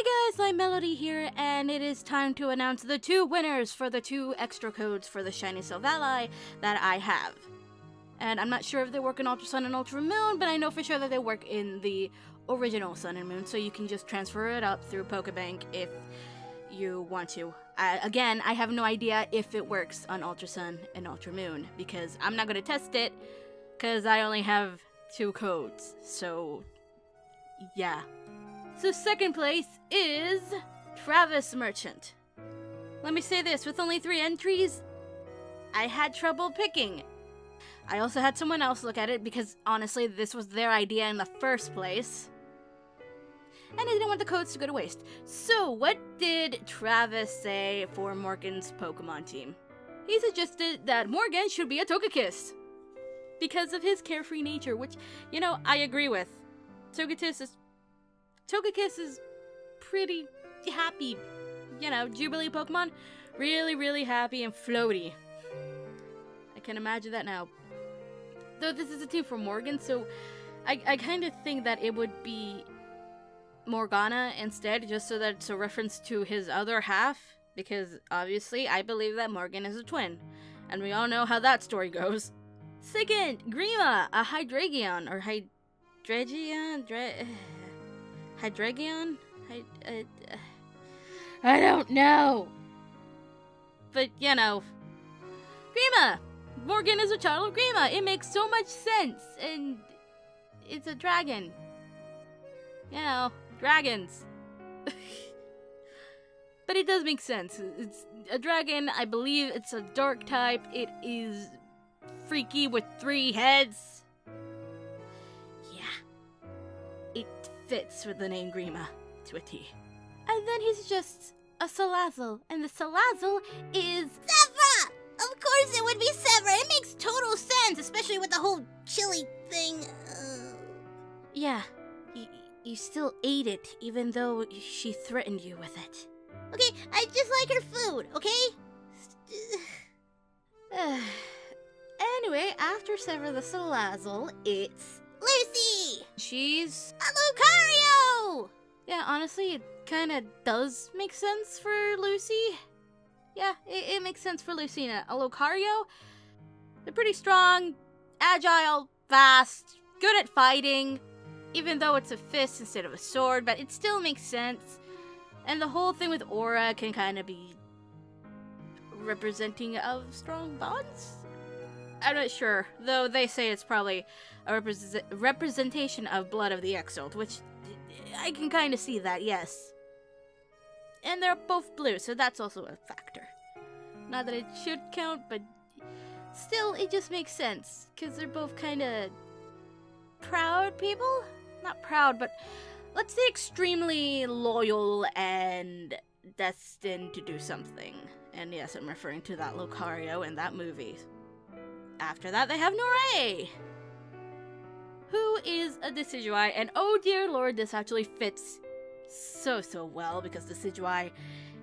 guys, I'm Melody here, and it is time to announce the 2 winners for the 2 extra codes for the Shiny Silvally that I have. And I'm not sure if they work in Ultra Sun and Ultra Moon, but I know for sure that they work in the original Sun and Moon, so you can just transfer it up through Pokebank if you want to. Again, I have no idea if it works on Ultra Sun and Ultra Moon, because I'm not going to test it, because I only have 2 codes, so yeah. So second place is Travis Merchant. Let me say this, with only 3 entries, I had trouble picking. I also had someone else look at it because honestly this was their idea in the first place. And I didn't want the codes to go to waste. So what did Travis say for Morgan's Pokemon team? He suggested that Morgan should be a Togekiss because of his carefree nature, which, you know, I agree with. Togekiss is pretty happy. You know, Jubilee Pokemon, really, really happy and floaty. I can imagine that now. Though this is a team for Morgan, so I kind of think that it would be Morgana instead, just so that it's a reference to his other half, because obviously I believe that Morgan is a twin, and we all know how that story goes. Second, Grima, a Hydreigon, or Hydreigon? I don't know. But, you know, Grima! Morgan is a child of Grima. It makes so much sense, and it's a dragon. You know, dragons. But it does make sense. It's a dragon, I believe it's a dark type. It is freaky with 3 heads. Yeah. It fits with the name Grima to a T. And then he's just a Salazzle, and the Salazzle is Sevra! Of course it would be Sevra. It makes total sense, especially with the whole chili thing. Yeah, you still ate it, even though she threatened you with it. Okay, I just like her food, okay? Anyway, after Sevra the Salazzle, it's Lucy! she's A Lucario! yeah, honestly, it kind of does make sense for Lucy. Yeah, it makes sense for Lucina. A Lucario, they're pretty strong, agile, fast, good at fighting, even though it's a fist instead of a sword, but it still makes sense. And the whole thing with Aura can kind of be representing of strong bonds? I'm not sure, though they say it's probably a representation of Blood of the Exalt, which I can kind of see that, yes. And they're both blue, so that's also a factor. Not that it should count, but still, it just makes sense, because they're both kind of proud people? Not proud, but let's say extremely loyal and destined to do something. And yes, I'm referring to that Lucario in that movie. After that, they have Noray, who is a Decidueye, and oh dear lord, this actually fits so well, because Decidueye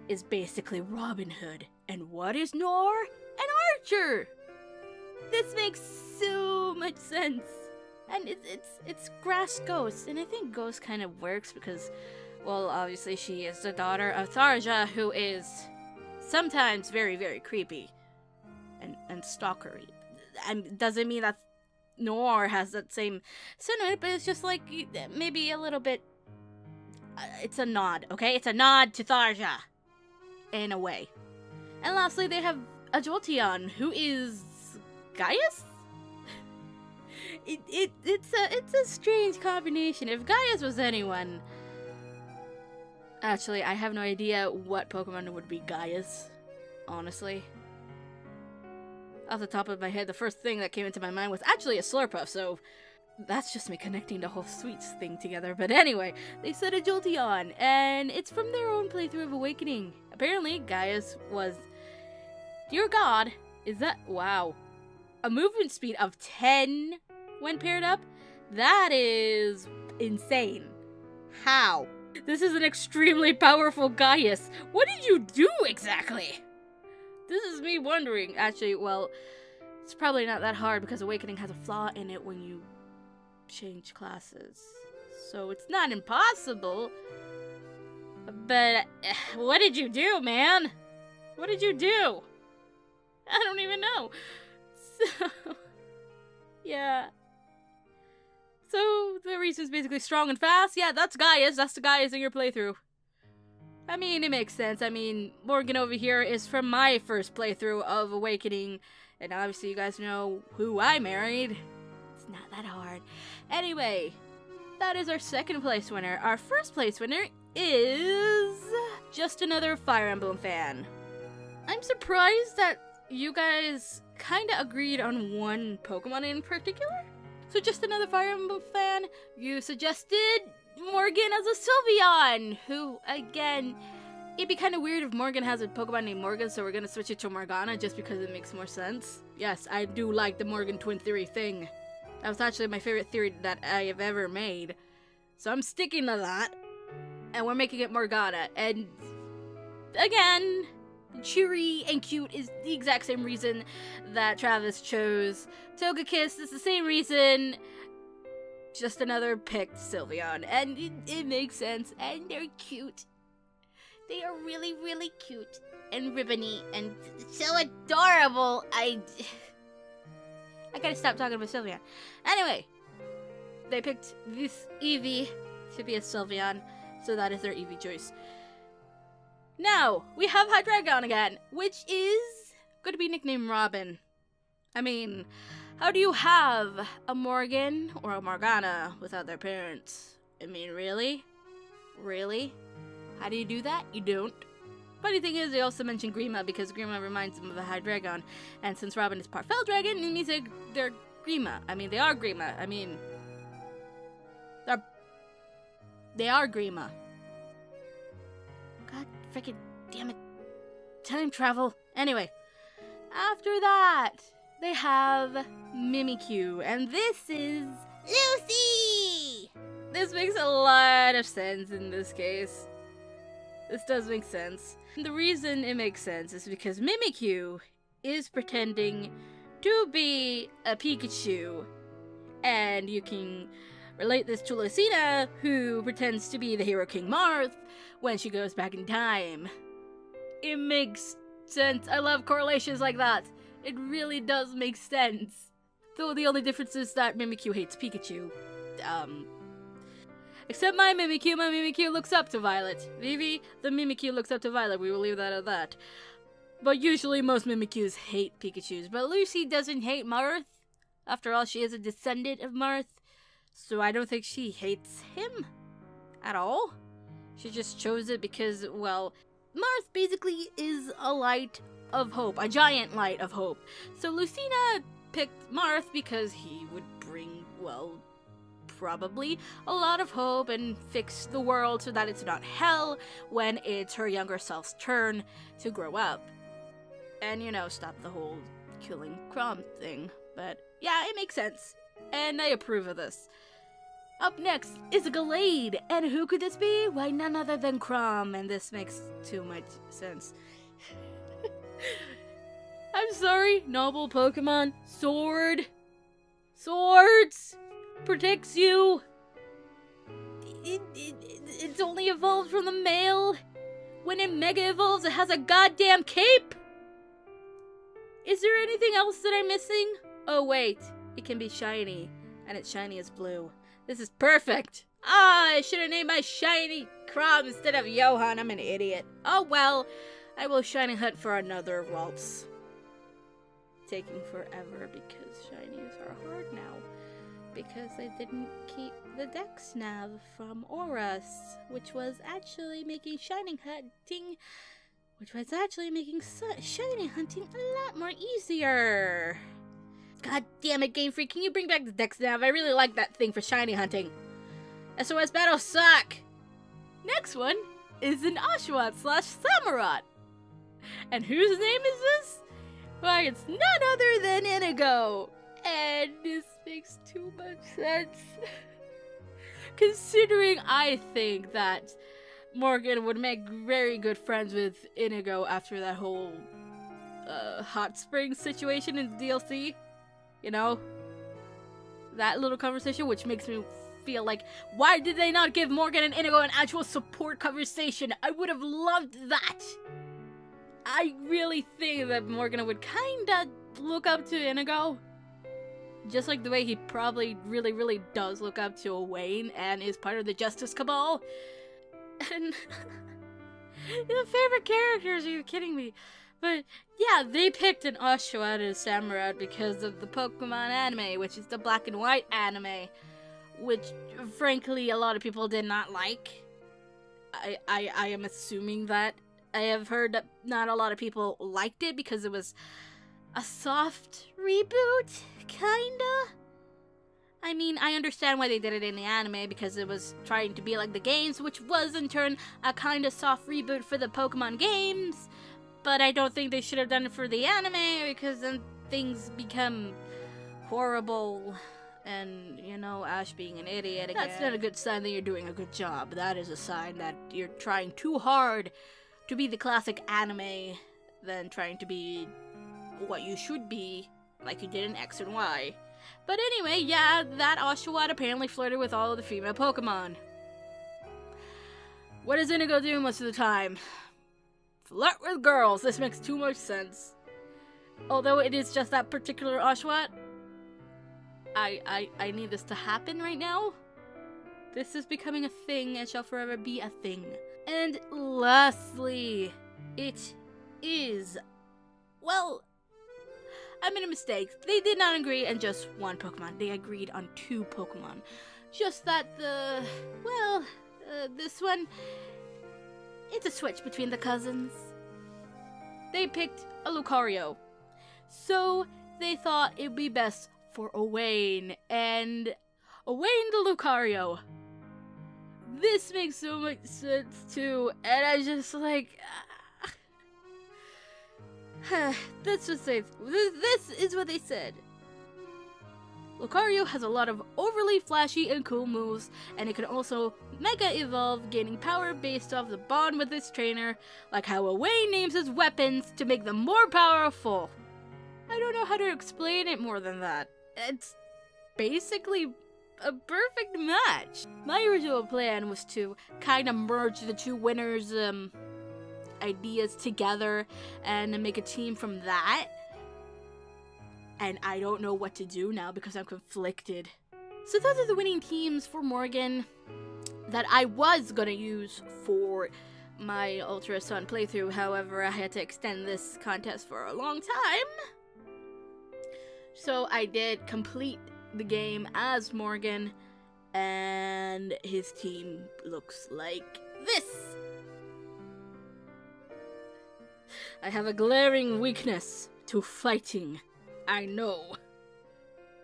is basically Robin Hood. And what is Nor? An archer! This makes so much sense. And it's Grass Ghost, and I think Ghost kind of works because, well, obviously she is the daughter of Tharja, who is sometimes very, very creepy and stalkery. And doesn't mean that Nor has that same sentiment, but it's just like maybe a little bit. It's a nod, okay? It's a nod to Tharja, in a way. And lastly, they have a Jolteon, who is Gaius? It's a strange combination. If Gaius was anyone, actually, I have no idea what Pokemon would be Gaius, honestly. Off the top of my head, the first thing that came into my mind was actually a Slurpuff, so that's just me connecting the whole Sweets thing together. But anyway, they said a Jolteon, and it's from their own playthrough of Awakening. Apparently, Gaius was, dear God, is that, wow, a movement speed of 10 when paired up? That is insane. How? This is an extremely powerful Gaius. What did you do exactly? This is me wondering. Actually, well, it's probably not that hard because Awakening has a flaw in it when you change classes. So it's not impossible. But what did you do, man? What did you do? I don't even know. So, yeah. So the reason's basically strong and fast. Yeah, that's Gaius. That's the Gaius in your playthrough. I mean, it makes sense. I mean, Morgan over here is from my first playthrough of Awakening. And obviously you guys know who I married. It's not that hard. Anyway, that is our second place winner. Our first place winner is just another Fire Emblem fan. I'm surprised that you guys kind of agreed on one Pokemon in particular. So just another Fire Emblem fan, you suggested Morgan as a Sylveon, who, again, it'd be kind of weird if Morgan has a Pokemon named Morgan, so we're going to switch it to Morgana just because it makes more sense. Yes, I do like the Morgan twin theory thing. That was actually my favorite theory that I have ever made. So I'm sticking to that. And we're making it Morgana. And again, cheery and cute is the exact same reason that Travis chose Togekiss. It's the same reason. Just another picked Sylveon. And it makes sense. And they're cute. They are really, really cute. And ribbony. And so adorable. I gotta stop talking about Sylveon. Anyway, they picked this Eevee to be a Sylveon, so that is their Eevee choice. Now, we have Hydreigon again, which is going to be nicknamed Robin. I mean, how do you have a Morgan or a Morgana without their parents? I mean, really? Really? How do you do that? You don't. Funny thing is, they also mentioned Grima because Grima reminds them of a Hydreigon. And since Robin is part Dragon, it means they're Grima. I mean, they are Grima. I mean, they are Grima. God freaking damn it. Time travel. Anyway, after that, they have Mimikyu. And this is Lucy! This makes a lot of sense in this case. This does make sense. The reason it makes sense is because Mimikyu is pretending to be a Pikachu. And you can relate this to Lucina, who pretends to be the Hero King Marth when she goes back in time. It makes sense. I love correlations like that. It really does make sense. Though the only difference is that Mimikyu hates Pikachu. Except my Mimikyu looks up to Violet. Vivi, the Mimikyu looks up to Violet. We will leave that at that. But usually most Mimikyus hate Pikachus. But Lucy doesn't hate Marth. After all, she is a descendant of Marth. So I don't think she hates him at all. She just chose it because, well, Marth basically is a light of hope. A giant light of hope. So Lucina picked Marth because he would bring, well, probably a lot of hope and fix the world so that it's not hell when it's her younger self's turn to grow up. And, you know, stop the whole killing Chrom thing. But, yeah, it makes sense. And I approve of this. Up next is a Gallade. And who could this be? Why, none other than Chrom. And this makes too much sense. I'm sorry, noble Pokemon. Sword. Swords. Protects you. It's only evolved from the male. When it mega evolves, it has a goddamn cape. Is there anything else that I'm missing? Oh wait, it can be shiny, and it's shiny as blue. This is perfect. Ah, I should have named my shiny Chrom instead of Johann. I'm an idiot. Oh well, I will shiny hunt for another waltz. Taking forever because shinies are hard now. Because I didn't keep the Dex Nav from Oras, which was actually making shiny hunting a lot more easier. God damn it, Game Freak, can you bring back the Dex Nav? I really like that thing for shiny hunting. SOS battles suck! Next one is an Oshawott / Samurott. And whose name is this? Why, it's none other than Inigo. And this makes too much sense. Considering I think that Morgan would make very good friends with Inigo after that whole hot spring situation in the DLC. You know? That little conversation, which makes me feel like, why did they not give Morgan and Inigo an actual support conversation? I would have loved that. I really think that Morgan would kinda look up to Inigo. Just like the way he probably really, really does look up to Wayne and is part of the Justice Cabal. And the favorite characters, are you kidding me? But yeah, they picked an Oshawott as Samurott because of the Pokemon anime, which is the black and white anime, which frankly a lot of people did not like. I am assuming that. I have heard that not a lot of people liked it because it was a soft reboot, kinda. I mean, I understand why they did it in the anime, because it was trying to be like the games, which was in turn a kinda soft reboot for the Pokemon games. But I don't think they should have done it for the anime, because then things become horrible. And, you know, Ash being an idiot again. That's not a good sign that you're doing a good job. That is a sign that you're trying too hard to be the classic anime than trying to be what you should be, like you did in X and Y. But anyway, yeah, that Oshawott apparently flirted with all of the female Pokemon. What does Inigo do most of the time? Flirt with girls. This makes too much sense. Although it is just that particular Oshawott. I need this to happen right now. This is becoming a thing and shall forever be a thing. And lastly, it is... well, I made a mistake. They did not agree on just one Pokemon. They agreed on 2 Pokemon. Just that this one, it's a switch between the cousins. They picked a Lucario. So they thought it would be best for Owain, and Owain the Lucario. This makes so much sense too, and I just like... let's just say, this is what they said. Lucario has a lot of overly flashy and cool moves, and it can also Mega Evolve, gaining power based off the bond with its trainer, like how Owain names his weapons to make them more powerful. I don't know how to explain it more than that. It's basically a perfect match. My original plan was to kind of merge the 2 winners' ideas together and make a team from that. And I don't know what to do now because I'm conflicted. So those are the winning teams for Morgan that I was gonna use for my Ultra Sun playthrough. However, I had to extend this contest for a long time. So I did complete the game as Morgan, and his team looks like this. I have a glaring weakness to fighting. I know.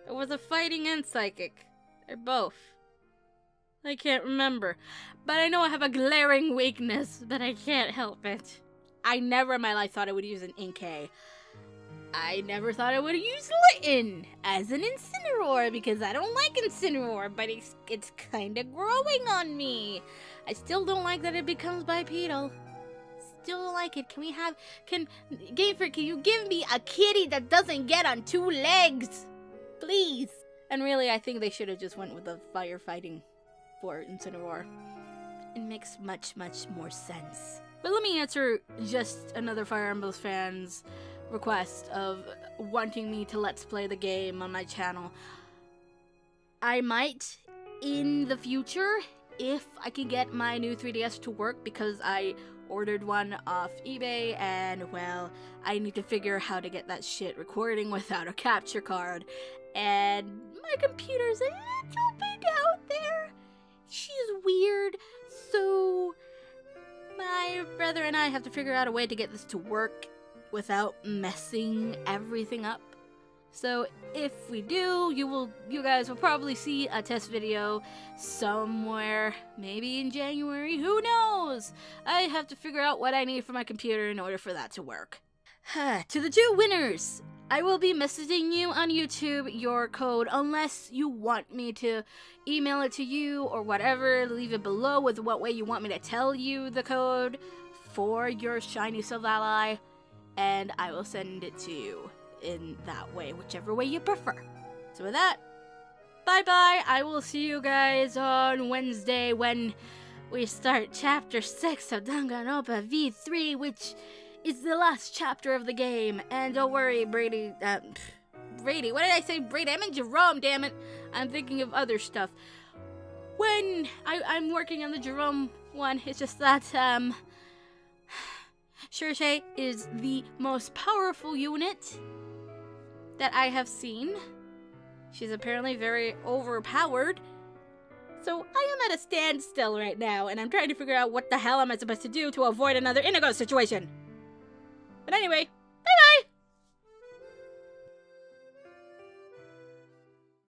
It was a fighting and psychic. They're both. I can't remember. But I know I have a glaring weakness, but I can't help it. I never in my life thought I would use an Inkay. I never thought I would use Litten as an Incineroar because I don't like Incineroar, but it's kind of growing on me. I still don't like that it becomes bipedal. Still don't like it. Game Freak, can you give me a kitty that doesn't get on 2 legs? Please. And really, I think they should have just went with the firefighting for Incineroar. It makes much, much more sense. But let me answer just another Fire Emblem fan's request of wanting me to let's play the game on my channel. I might in the future if I can get my new 3DS to work, because I ordered one off eBay and, well, I need to figure how to get that shit recording without a capture card, and my computer's a little bit out there. She's weird, so my brother and I have to figure out a way to get this to work without messing everything up. So if we do, you guys will probably see a test video somewhere, maybe in January, who knows? I have to figure out what I need for my computer in order for that to work. To the 2 winners, I will be messaging you on YouTube your code unless you want me to email it to you or whatever. Leave it below with what way you want me to tell you the code for your shiny Silvally, and I will send it to you in that way, whichever way you prefer. So with that, bye-bye. I will see you guys on Wednesday when we start Chapter 6 of Danganronpa V3, which is the last chapter of the game. And don't worry, Brady, Brady, what did I say? Brady, I meant Jerome, damn it. I'm thinking of other stuff. When I'm working on the Jerome one, it's just that, Cherche is the most powerful unit that I have seen. She's apparently very overpowered. So I am at a standstill right now, and I'm trying to figure out what the hell am I supposed to do to avoid another Inigo situation. But anyway, bye-bye!